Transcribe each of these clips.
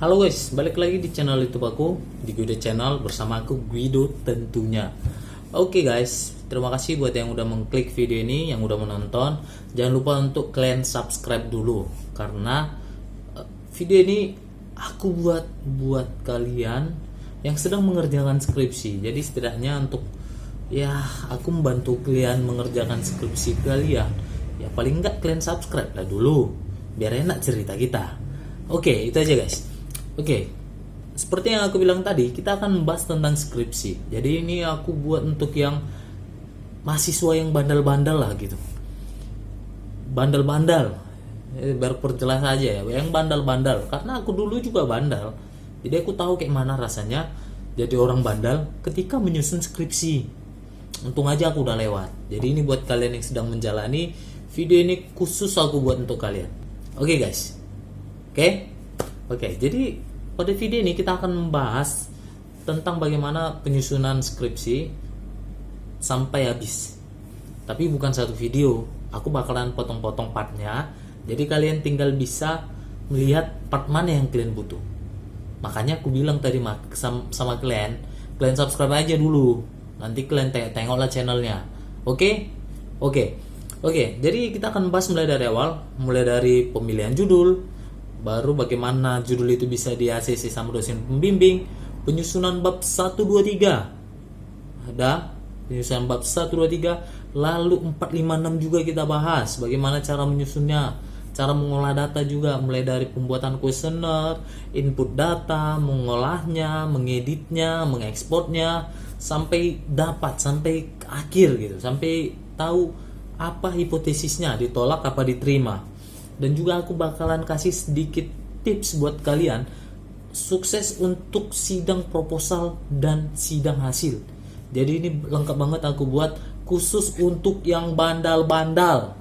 Halo guys, balik lagi di channel YouTube aku, di Guido Channel bersama aku Guido tentunya. Oke guys, terima kasih buat yang udah mengklik video ini, yang udah menonton. Jangan lupa untuk kalian subscribe dulu, karena video ini aku buat kalian yang sedang mengerjakan skripsi. Jadi setidaknya untuk aku membantu kalian mengerjakan skripsi kalian. Ya paling enggak kalian subscribe lah dulu, biar enak cerita kita. Oke, itu aja guys. Oke, seperti yang aku bilang tadi, kita akan membahas tentang skripsi. Jadi ini aku buat untuk yang mahasiswa yang bandal-bandal lah gitu. Bandal-bandal, biar perjelas aja ya, yang bandal-bandal. Karena aku dulu juga bandal, jadi aku tahu kayak mana rasanya jadi orang bandal ketika menyusun skripsi. Untung aja aku udah lewat. Jadi ini buat kalian yang sedang menjalani, video ini khusus aku buat untuk kalian. Oke guys. Oke, jadi pada video ini kita akan membahas tentang bagaimana penyusunan skripsi sampai habis. Tapi bukan satu video, aku bakalan potong-potong partnya. Jadi kalian tinggal bisa melihat part mana yang kalian butuh. Makanya aku bilang tadi sama kalian subscribe aja dulu. Nanti kalian tengoklah channelnya. Oke. Jadi kita akan bahas mulai dari awal, mulai dari pemilihan judul, baru bagaimana judul itu bisa di ACC sama dosen pembimbing, penyusunan bab 1 2 3. Ada penyusunan bab 1 2 3, lalu 4 5 6 juga kita bahas bagaimana cara menyusunnya, cara mengolah data juga, mulai dari pembuatan kuesioner, input data, mengolahnya, mengeditnya, mengekspornya sampai akhir gitu, sampai tahu apa hipotesisnya, ditolak apa diterima. Dan juga aku bakalan kasih sedikit tips buat kalian sukses untuk sidang proposal dan sidang hasil. Jadi ini lengkap banget aku buat khusus untuk yang bandal-bandal.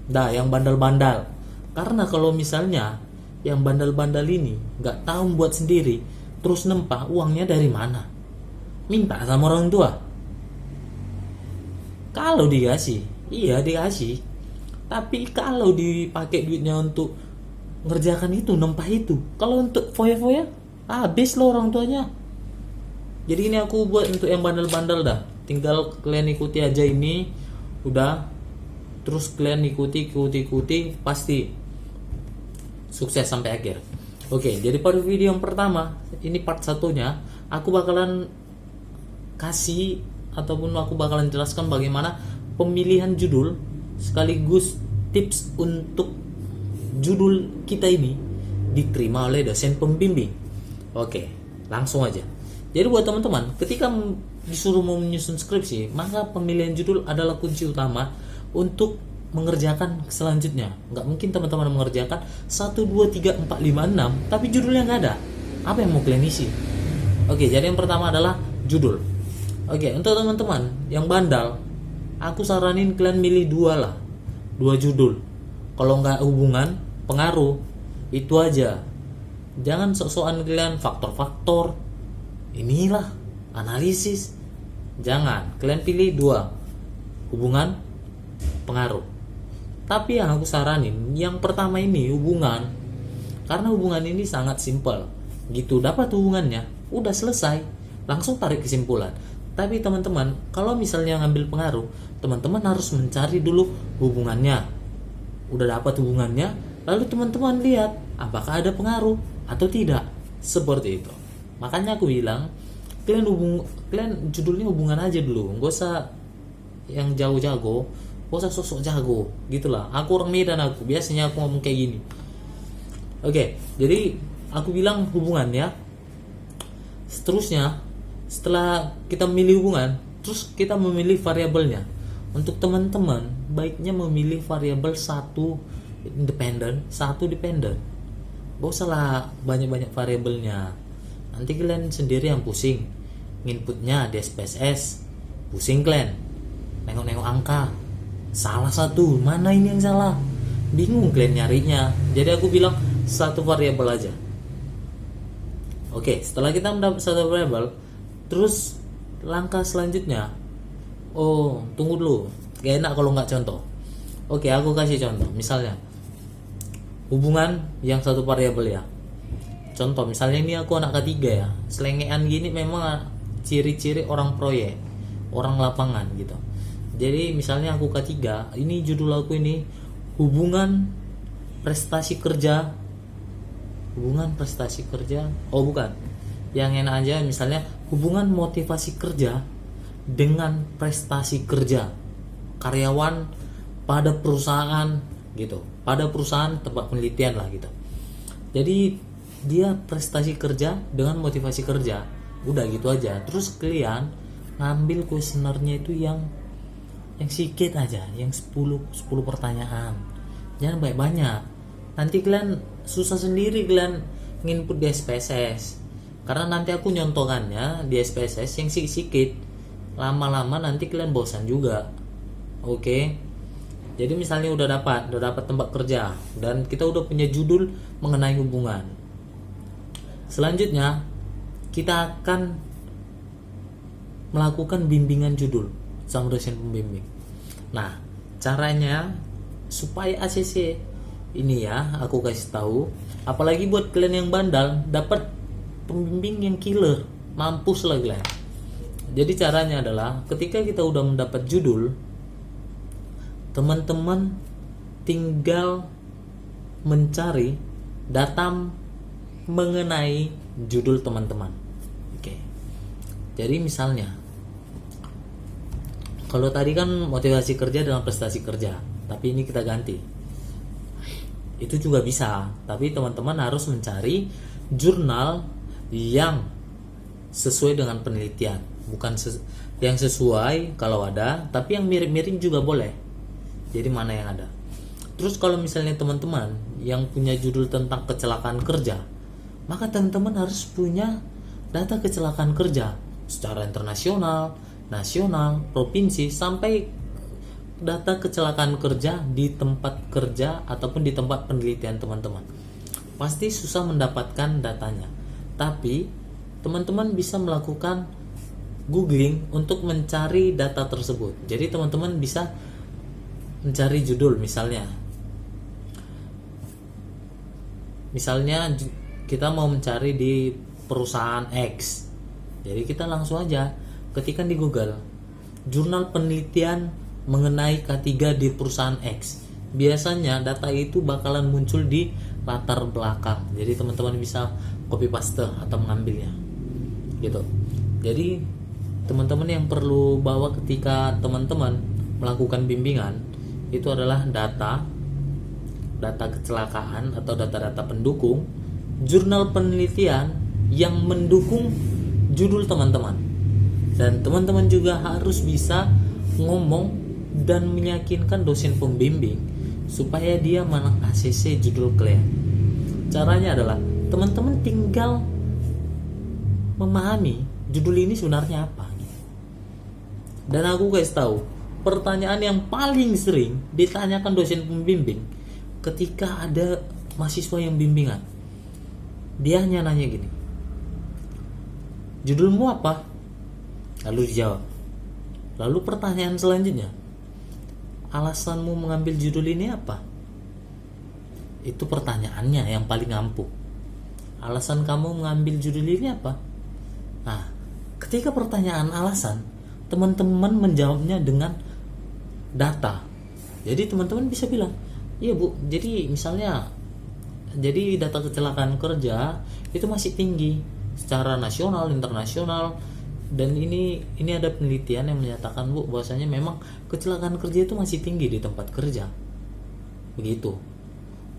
Yang bandal-bandal. Karena kalau misalnya yang bandal-bandal ini nggak tahu buat sendiri, terus nempah, uangnya dari mana? Minta sama orang tua. Kalau dikasih, iya dikasih. Tapi kalau dipakai duitnya untuk ngerjakan itu, nempah itu, kalau untuk foya-foya, habis loh orang tuanya. Jadi ini aku buat untuk yang bandel-bandel dah. Tinggal kalian ikuti aja ini, udah. Terus kalian ikuti, pasti sukses sampai akhir. Oke, jadi pada video yang pertama, ini part satunya, aku bakalan kasih ataupun aku bakalan jelaskan bagaimana pemilihan judul sekaligus tips untuk judul kita ini diterima oleh dosen pembimbing. Oke, langsung aja. Jadi buat teman-teman, ketika disuruh menyusun skripsi, maka pemilihan judul adalah kunci utama untuk mengerjakan selanjutnya. Nggak mungkin teman-teman mengerjakan 1, 2, 3, 4, 5, 6 tapi judulnya nggak ada. Apa yang mau kalian isi? Oke, jadi yang pertama adalah judul. Oke, untuk teman-teman yang bandal, aku saranin kalian milih 2 judul. Kalau nggak hubungan, pengaruh, itu aja. Jangan sok-sokan kalian faktor-faktor, inilah analisis. Jangan, kalian pilih 2, hubungan, pengaruh. Tapi yang aku saranin, yang pertama ini hubungan, karena hubungan ini sangat simpel. Gitu, dapat hubungannya, udah selesai, langsung tarik kesimpulan. Tapi teman-teman, kalau misalnya ngambil pengaruh, teman-teman harus mencari dulu hubungannya. Udah dapat hubungannya, lalu teman-teman lihat apakah ada pengaruh atau tidak. Seperti itu. Makanya aku bilang, kalian judulnya hubungan aja dulu. Gak usah yang jago-jago, gak usah sosok jago, gitulah. Aku orang Medan, aku biasanya aku ngomong kayak gini. Oke, jadi aku bilang hubungannya. Seterusnya, setelah kita memilih hubungan, terus kita memilih variabelnya. Untuk teman-teman, baiknya memilih variabel 1 independen, 1 dependen. Gak usah lah banyak-banyak variabelnya. Nanti kalian sendiri yang pusing. Inputnya di SPSS, pusing kalian. Nengok-nengok angka, salah satu, mana ini yang salah? Bingung kalian nyarinya. Jadi aku bilang 1 variabel aja. Oke, setelah kita mendapat 1 variabel, terus langkah selanjutnya, tunggu dulu, gak enak kalau nggak contoh. Oke, aku kasih contoh. Misalnya hubungan yang 1 variabel ya, Contoh misalnya ini aku anak ketiga ya, selengean gini memang ciri-ciri orang proyek, orang lapangan gitu. Jadi misalnya aku ketiga, ini judul aku ini hubungan prestasi kerja, hubungan prestasi kerja. Oh bukan, yang enak aja misalnya hubungan motivasi kerja dengan prestasi kerja karyawan pada perusahaan gitu, pada perusahaan tempat penelitian lah gitu. Jadi dia prestasi kerja dengan motivasi kerja, udah gitu aja. Terus kalian ngambil kuesionernya itu yang sedikit aja, yang 10 pertanyaan, jangan banyak-banyak. Nanti kalian susah sendiri kalian nginput di SPSS, karena nanti aku nyontohannya di SPSS yang sedikit, lama-lama nanti kalian bosan juga. Oke. Jadi misalnya udah dapat tempat kerja dan kita udah punya judul mengenai hubungan. Selanjutnya kita akan melakukan bimbingan judul sama dosen pembimbing. Nah, caranya supaya ACC ini ya aku kasih tahu, apalagi buat kalian yang bandal dapat pembimbing yang killer, mampus lah kalian. Jadi caranya adalah ketika kita udah mendapat judul, teman-teman tinggal mencari data mengenai judul teman-teman. Oke. Jadi misalnya kalau tadi kan motivasi kerja dengan prestasi kerja, tapi ini kita ganti. Itu juga bisa, tapi teman-teman harus mencari jurnal yang sesuai dengan penelitian, bukan yang sesuai kalau ada, tapi yang mirip-mirip juga boleh. Jadi mana yang ada. Terus kalau misalnya teman-teman yang punya judul tentang kecelakaan kerja, maka teman-teman harus punya data kecelakaan kerja secara internasional, nasional, provinsi, sampai data kecelakaan kerja di tempat kerja ataupun di tempat penelitian teman-teman. Pasti susah mendapatkan datanya, tapi teman-teman bisa melakukan googling untuk mencari data tersebut. Jadi teman-teman bisa mencari judul, misalnya kita mau mencari di perusahaan X, jadi kita langsung aja ketikkan di Google jurnal penelitian mengenai K3 di perusahaan X. Biasanya data itu bakalan muncul di latar belakang, jadi teman-teman bisa copy paste atau mengambilnya gitu. Jadi teman-teman yang perlu bawa ketika teman-teman melakukan bimbingan itu adalah data kecelakaan atau data-data pendukung, jurnal penelitian yang mendukung judul teman-teman. Dan teman-teman juga harus bisa ngomong dan meyakinkan dosen pembimbing supaya dia meng-ACC judul kalian. Caranya adalah teman-teman tinggal memahami judul ini sebenarnya apa. Dan aku guys tahu, pertanyaan yang paling sering ditanyakan dosen pembimbing ketika ada mahasiswa yang bimbingan, dia hanya nanya gini, judulmu apa? Lalu dijawab. Lalu pertanyaan selanjutnya, alasanmu mengambil judul ini apa? Itu pertanyaannya yang paling ampuh. Alasan kamu mengambil judul ini apa? Nah, ketika pertanyaan alasan, teman-teman menjawabnya dengan data. Jadi teman-teman bisa bilang, iya bu, jadi misalnya data kecelakaan kerja itu masih tinggi secara nasional, internasional, dan ini ada penelitian yang menyatakan bu bahwasanya memang kecelakaan kerja itu masih tinggi di tempat kerja, begitu.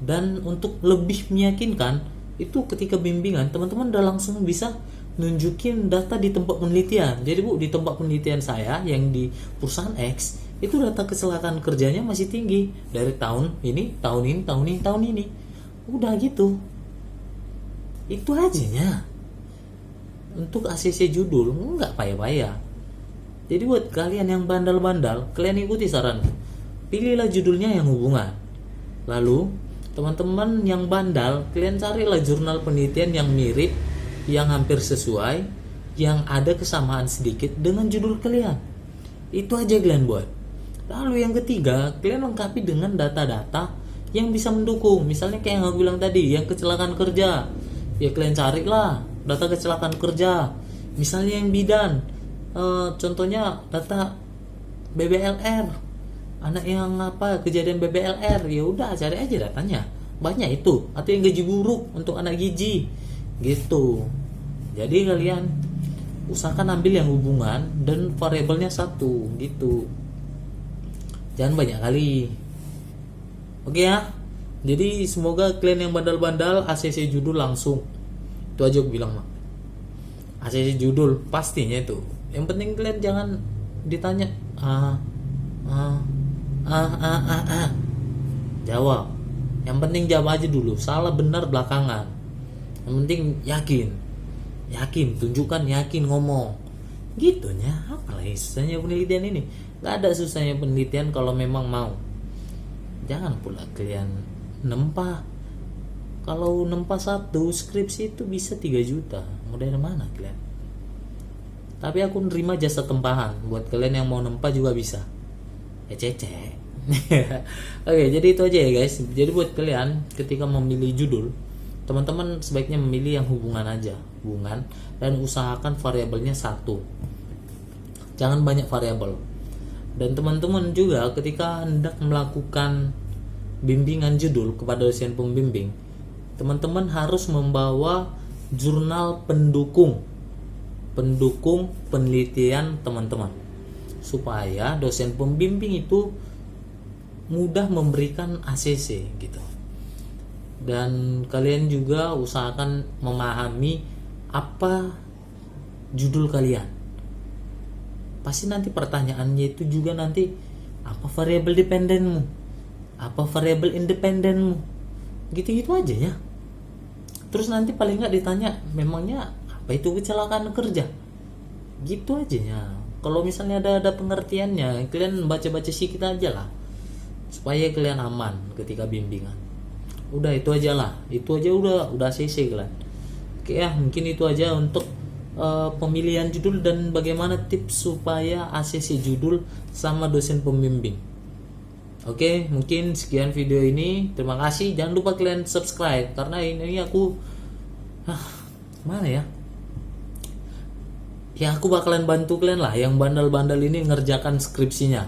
Dan untuk lebih meyakinkan itu ketika bimbingan teman-teman udah langsung bisa nunjukin data di tempat penelitian. Jadi bu, di tempat penelitian saya yang di perusahaan X itu data kecelakaan kerjanya masih tinggi dari tahun ini. Udah gitu, itu aja untuk ACC judul, nggak payah-payah. Jadi buat kalian yang bandal-bandal, kalian ikuti saranku, pilihlah judulnya yang hubungan. Lalu teman-teman yang bandal, kalian carilah jurnal penelitian yang mirip, yang hampir sesuai, yang ada kesamaan sedikit dengan judul kalian. Itu aja kalian buat. Lalu yang ketiga, kalian lengkapi dengan data-data yang bisa mendukung. Misalnya kayak yang aku bilang tadi, yang kecelakaan kerja, ya kalian carilah data kecelakaan kerja. Misalnya yang bidan, contohnya data BBLR, anak yang apa kejadian BBLR, ya udah cari aja datanya, banyak itu. Atau yang gaji buruk untuk anak gizi gitu. Jadi kalian usahakan ambil yang hubungan dan variabelnya satu gitu, jangan banyak kali. Oke ya, jadi semoga kalian yang bandal-bandal ACC judul langsung, itu aja aku bilang mah. ACC judul pastinya itu. Yang penting kalian jangan ditanya jawab. Yang penting jawab aja dulu, salah benar belakangan. Yang penting yakin, tunjukkan yakin ngomong. Gitunya, apalagi susahnya penelitian ini. Gak ada susahnya penelitian kalau memang mau. Jangan pula kalian nempah. Kalau nempah satu skripsi itu bisa 3 juta. Mau dari mana kalian? Tapi aku nerima jasa tempahan. Buat kalian yang mau nempah juga bisa. Ya cece. Oke, jadi itu aja ya guys. Jadi buat kalian ketika memilih judul, teman-teman sebaiknya memilih yang hubungan aja, hubungan, dan usahakan variabelnya satu. Jangan banyak variabel. Dan teman-teman juga ketika hendak melakukan bimbingan judul kepada dosen pembimbing, teman-teman harus membawa jurnal pendukung penelitian teman-teman, supaya dosen pembimbing itu mudah memberikan ACC gitu. Dan kalian juga usahakan memahami apa judul kalian. Pasti nanti pertanyaannya itu juga nanti, apa variabel dependenmu, apa variabel independenmu, gitu-gitu aja ya. Terus nanti paling nggak ditanya, memangnya apa itu kecelakaan kerja, gitu aja ya. Kalau misalnya ada pengertiannya, kalian baca-baca sedikit aja lah, supaya kalian aman ketika bimbingan. Udah itu aja lah, itu aja udah CC kalian. Oke ya, mungkin itu aja untuk pemilihan judul dan bagaimana tips supaya ACC judul sama dosen pembimbing. Oke, mungkin sekian video ini. Terima kasih. Jangan lupa kalian subscribe, karena ini aku mana ya? Ya aku bakalan bantu kalian lah yang bandel-bandel ini ngerjakan skripsinya.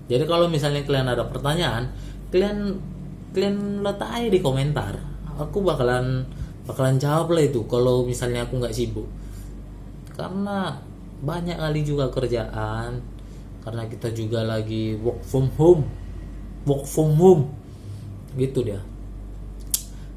Jadi kalau misalnya kalian ada pertanyaan, kalian letak aja di komentar. Aku bakalan jawab lah itu kalau misalnya aku nggak sibuk. Karena banyak kali juga kerjaan, karena kita juga lagi work from home gitu dia.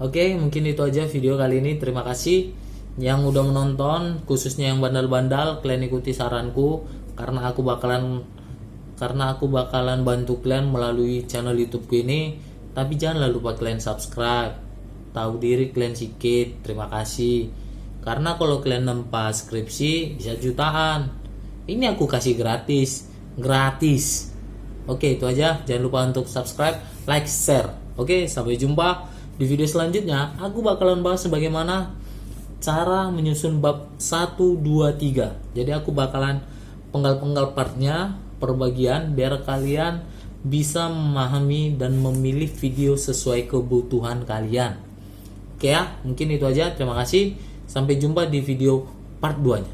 Oke, mungkin itu aja video kali ini. Terima kasih yang udah menonton, khususnya yang bandal-bandal. Kalian ikuti saranku, karena aku bakalan bantu kalian melalui channel YouTubeku ini. Tapi jangan lupa kalian subscribe, tahu diri kalian sikit. Terima kasih. Karena kalau kalian nempa skripsi bisa jutaan. Ini aku kasih gratis. Oke, itu aja. Jangan lupa untuk subscribe, like, share. Oke, sampai jumpa di video selanjutnya. Aku bakalan bahas bagaimana cara menyusun bab 1, 2, 3. Jadi aku bakalan penggal-penggal partnya per bagian, biar kalian bisa memahami dan memilih video sesuai kebutuhan kalian. Oke ya, mungkin itu aja. Terima kasih. Sampai jumpa di video part 2-nya.